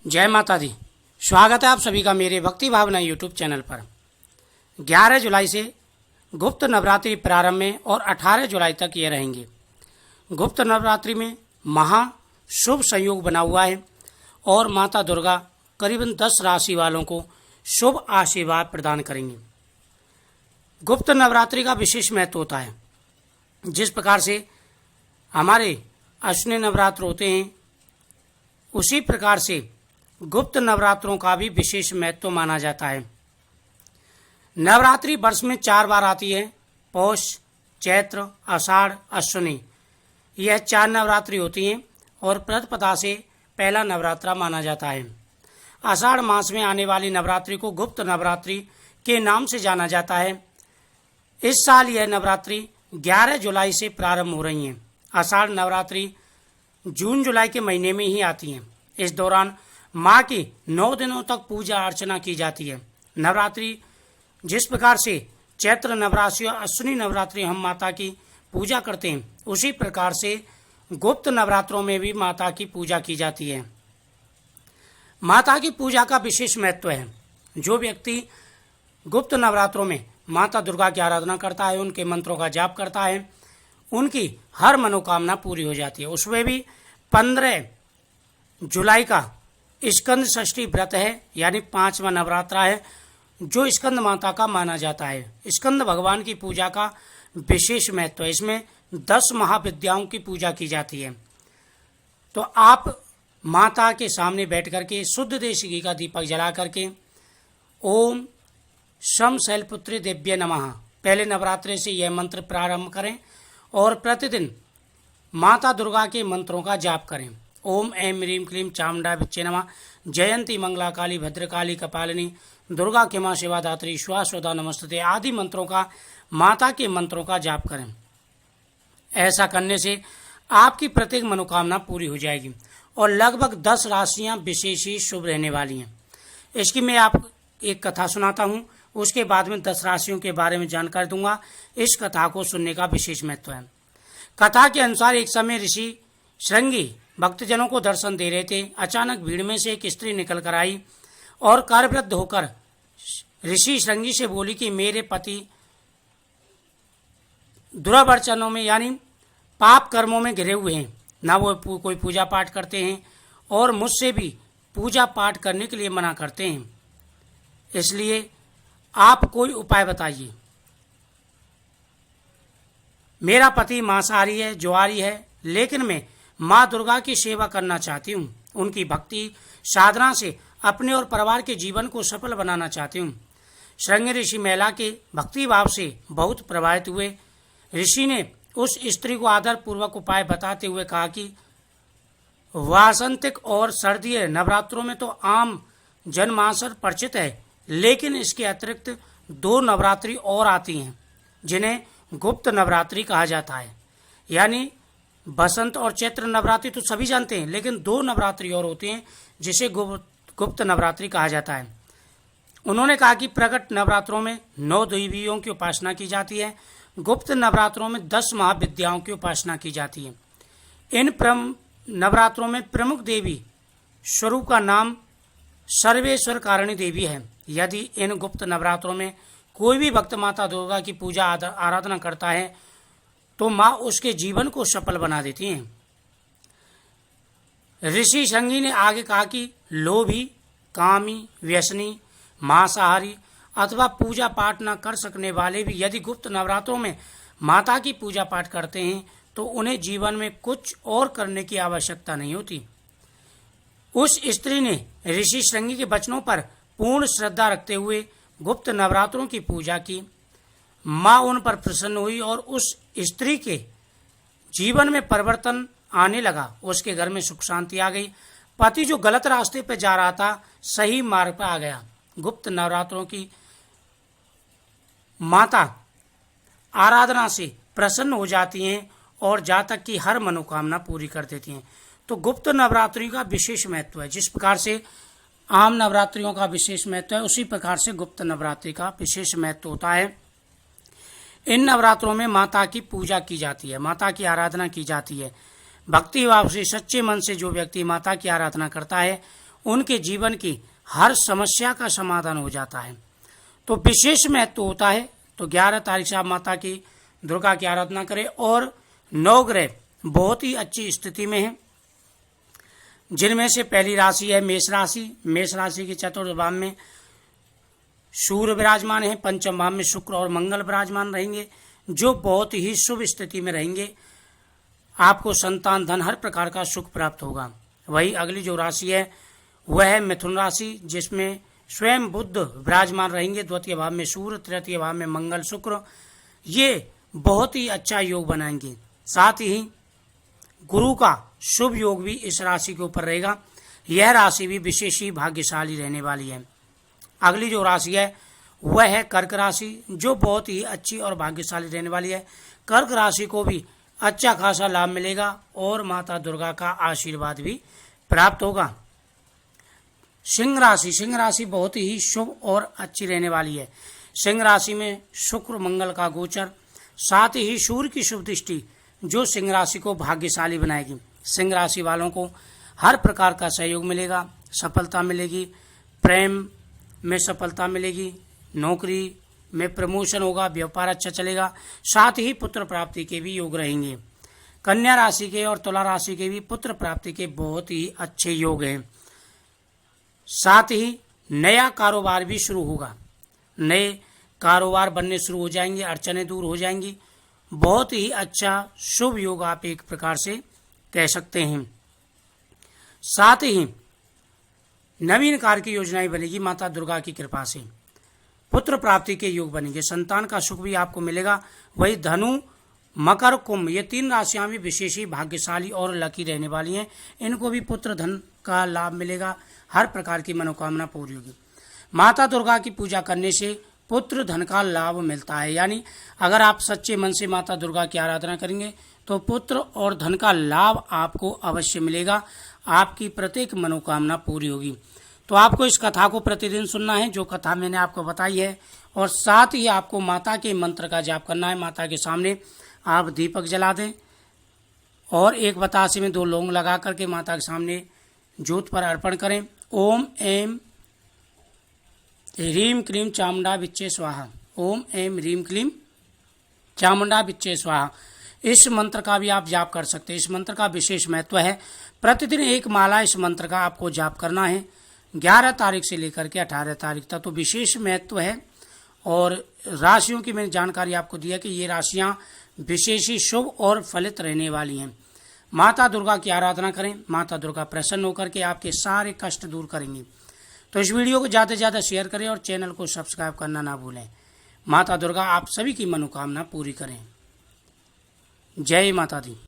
जय माता दी। स्वागत है आप सभी का मेरे भक्ति भावना यूट्यूब चैनल पर। 11 जुलाई से गुप्त नवरात्रि प्रारंभ में और 18 जुलाई तक ये रहेंगे। गुप्त नवरात्रि में महा शुभ संयोग बना हुआ है और माता दुर्गा करीबन 10 राशि वालों को शुभ आशीर्वाद प्रदान करेंगे। गुप्त नवरात्रि का विशेष महत्व होता है। जिस प्रकार से हमारे अश्विनी नवरात्र होते हैं, उसी प्रकार से गुप्त नवरात्रों का भी विशेष महत्व माना जाता है। नवरात्रि वर्ष में 4 बार आती है, पौष, चैत्र, आषाढ़, अश्विनी। यह 4 नवरात्रि होती हैं और प्रतिपदा से पहला नवरात्रा माना जाता है। आषाढ़ मास में आने वाली नवरात्रि को गुप्त नवरात्रि के नाम से जाना जाता है। इस साल यह नवरात्रि 11 जुलाई से प्रारंभ हो रही हैं। आषाढ़ नवरात्रि जून जुलाई के महीने में ही आती हैं। इस दौरान माँ की 9 दिनों तक पूजा अर्चना की जाती है। नवरात्रि जिस प्रकार से चैत्र नवरात्रि और अश्विनी नवरात्रि हम माता की पूजा करते हैं, उसी प्रकार से गुप्त नवरात्रों में भी माता की पूजा की जाती है। माता की पूजा का विशेष महत्व है। जो व्यक्ति गुप्त नवरात्रों में माता दुर्गा की आराधना करता है, उनके मंत्रों का जाप करता है, उनकी हर मनोकामना पूरी हो जाती है। उसमें भी 15 जुलाई का स्कंद षष्ठी व्रत है, यानी 5वां नवरात्रा है, जो स्कंद माता का माना जाता है। स्कंद भगवान की पूजा का विशेष महत्व है। इसमें 10 महाविद्याओं की पूजा की जाती है। तो आप माता के सामने बैठ करके शुद्ध देशी घी का दीपक जला करके ओम शम शैलपुत्री देव्य नमः पहले नवरात्रे से यह मंत्र प्रारंभ करें और प्रतिदिन माता दुर्गा के मंत्रों का जाप करें। ओम ऐं ह्रीं क्लीं चामुंडा विच्चे नमः, जयंती मंगला काली भद्रकाली कपालिनी दुर्गा क्षमा शिवा दात्री स्वास्वदा नमस्ते आदि मंत्रों का, माता के मंत्रों का जाप करें। ऐसा करने से आपकी प्रत्येक मनोकामना पूरी हो जाएगी और लगभग 10 राशियां विशेष ही शुभ रहने वाली हैं। इसकी मैं आपको एक कथा सुनाता हूं, उसके बाद में 10 राशियों के बारे में जानकारी दूंगा। इस कथा को सुनने का विशेष महत्व है। कथा के अनुसार एक समय ऋषि श्रृंगी भक्तजनों को दर्शन दे रहे थे। अचानक भीड़ में से एक स्त्री निकल कर आई और कार्यवृद्ध होकर ऋषि श्रृंगी से बोली कि मेरे पति दुरावर्चनों में यानी पाप कर्मों में घिरे हुए हैं, ना वो कोई पूजा पाठ करते हैं और मुझसे भी पूजा पाठ करने के लिए मना करते हैं। इसलिए आप कोई उपाय बताइए। मेरा पति मांसाहारी है, जुआरी है, लेकिन मैं माँ दुर्गा की सेवा करना चाहती हूँ। उनकी भक्ति साधना से अपने और परिवार के जीवन को सफल बनाना चाहती हूँ। श्रृंगी ऋषि महिला के भक्ति भाव से बहुत प्रभावित हुए। ऋषि ने उस स्त्री को आदर पूर्वक उपाय बताते हुए कहा कि वासंतिक और सर्दीय नवरात्रों में तो आम जनमानस परिचित है, लेकिन इसके अतिरिक्त 2 नवरात्रि और आती हैं जिन्हें गुप्त नवरात्रि कहा जाता है। यानी बसंत और चैत्र नवरात्रि तो सभी जानते हैं, लेकिन 2 नवरात्रि और होती हैं जिसे गुप्त नवरात्रि कहा जाता है। उन्होंने कहा कि प्रकट नवरात्रों में 9 देवियों की उपासना की जाती है। गुप्त नवरात्रों में 10 महाविद्याओं की उपासना की जाती है। इन नवरात्रों में प्रमुख देवी स्वरूप का नाम सर्वेश्वर कारिणी देवी है। यदि इन गुप्त नवरात्रों में कोई भी भक्त माता दुर्गा की पूजा आराधना करता है तो माँ उसके जीवन को सफल बना देती हैं। ऋषि श्रृंगी ने आगे कहा कि लोभी, कामी, व्यसनी, मांसाहारी अथवा पूजा पाठ न कर सकने वाले भी यदि गुप्त नवरात्रों में माता की पूजा पाठ करते हैं तो उन्हें जीवन में कुछ और करने की आवश्यकता नहीं होती। उस स्त्री ने ऋषि श्रृंगी के वचनों पर पूर्ण श्रद्धा रखते हुए गुप्त नवरात्रों की पूजा की। माँ उन पर प्रसन्न हुई और उस स्त्री के जीवन में परिवर्तन आने लगा। उसके घर में सुख शांति आ गई। पति जो गलत रास्ते पर जा रहा था, सही मार्ग पर आ गया। गुप्त नवरात्रों की माता आराधना से प्रसन्न हो जाती हैं और जातक की हर मनोकामना पूरी कर देती हैं। तो गुप्त नवरात्रि का विशेष महत्व है। जिस प्रकार से आम नवरात्रियों का विशेष महत्व है, उसी प्रकार से गुप्त नवरात्रि का विशेष महत्व होता है। इन नवरात्रों में माता की पूजा की जाती है, माता की आराधना की जाती है। भक्ति भाव से सच्चे मन से जो व्यक्ति माता की आराधना करता है, उनके जीवन की हर समस्या का समाधान हो जाता है। तो विशेष महत्व होता है। तो 11 तारीख से आप माता की दुर्गा की आराधना करें। और 9 ग्रह बहुत ही अच्छी स्थिति में हैं, जिनमें से पहली राशि है मेष राशि। मेष राशि के चतुर्थ भाव में सूर्य विराजमान है, पंचम भाव में शुक्र और मंगल विराजमान रहेंगे, जो बहुत ही शुभ स्थिति में रहेंगे। आपको संतान, धन, हर प्रकार का सुख प्राप्त होगा। वही अगली जो राशि है वह है मिथुन राशि, जिसमें स्वयं बुध विराजमान रहेंगे, द्वितीय भाव में सूर्य, तृतीय भाव में मंगल, शुक्र। ये बहुत ही अच्छा योग बनाएंगे। साथ ही गुरु का शुभ योग भी इस राशि के ऊपर रहेगा। यह राशि भी विशेष ही भाग्यशाली रहने वाली है। अगली जो राशि है वह है कर्क राशि, जो बहुत ही अच्छी और भाग्यशाली रहने वाली है। कर्क राशि को भी अच्छा खासा लाभ मिलेगा और माता दुर्गा का आशीर्वाद भी प्राप्त होगा। सिंह राशि बहुत ही शुभ और अच्छी रहने वाली है। सिंह राशि में शुक्र मंगल का गोचर, साथ ही सूर्य की शुभ दृष्टि, जो सिंह राशि को भाग्यशाली बनाएगी। सिंह राशि वालों को हर प्रकार का सहयोग मिलेगा, सफलता मिलेगी, प्रेम में सफलता मिलेगी, नौकरी में प्रमोशन होगा, व्यापार अच्छा चलेगा, साथ ही पुत्र प्राप्ति के भी योग रहेंगे। कन्या राशि के और तुला राशि के भी पुत्र प्राप्ति के बहुत ही अच्छे योग हैं। साथ ही नया कारोबार भी शुरू होगा, नए कारोबार बनने शुरू हो जाएंगे, अड़चनें दूर हो जाएंगी। बहुत ही अच्छा शुभ योग आप एक प्रकार से कह सकते हैं। साथ ही नवीन कार्य की योजनाएं बनेगी माता दुर्गा की कृपा से। पुत्र प्राप्ति के योग बनेंगे, संतान का सुख भी आपको मिलेगा। वही धनु, मकर, कुंभ, ये 3 राशियां भी विशेष ही भाग्यशाली और लकी रहने वाली हैं। इनको भी पुत्र धन का लाभ मिलेगा, हर प्रकार की मनोकामना पूरी होगी। माता दुर्गा की पूजा करने से पुत्र धन का लाभ मिलता है। यानी अगर आप सच्चे मन से माता दुर्गा की आराधना करेंगे तो पुत्र और धन का लाभ आपको अवश्य मिलेगा, आपकी प्रत्येक मनोकामना पूरी होगी। तो आपको इस कथा को प्रतिदिन सुनना है, जो कथा मैंने आपको बताई है, और साथ ही आपको माता के मंत्र का जाप करना है। माता के सामने आप दीपक जला दें और एक बतासे में 2 लौंग लगा करके माता के सामने ज्योत पर अर्पण करें। ओम ऐं ह्रीं क्लीं चामुंडा विच्चे स्वाहा। ओम ऐं ह्रीं क्लीं चामुंडा विच्चे स्वाहा। इस मंत्र का भी आप जाप कर सकते हैं। इस मंत्र का विशेष महत्व है। प्रतिदिन 1 माला इस मंत्र का आपको जाप करना है, 11 तारीख से लेकर के 18 तारीख तक। तो विशेष महत्व है। और राशियों की मैंने जानकारी आपको दी है कि ये राशियां विशेष ही शुभ और फलित रहने वाली हैं। माता दुर्गा की आराधना करें, माता दुर्गा प्रसन्न होकर के आपके सारे कष्ट दूर करेंगी। तो इस वीडियो को ज़्यादा से ज़्यादा शेयर करें और चैनल को सब्सक्राइब करना ना भूलें। माता दुर्गा आप सभी की मनोकामना पूरी करें। जय माता दी।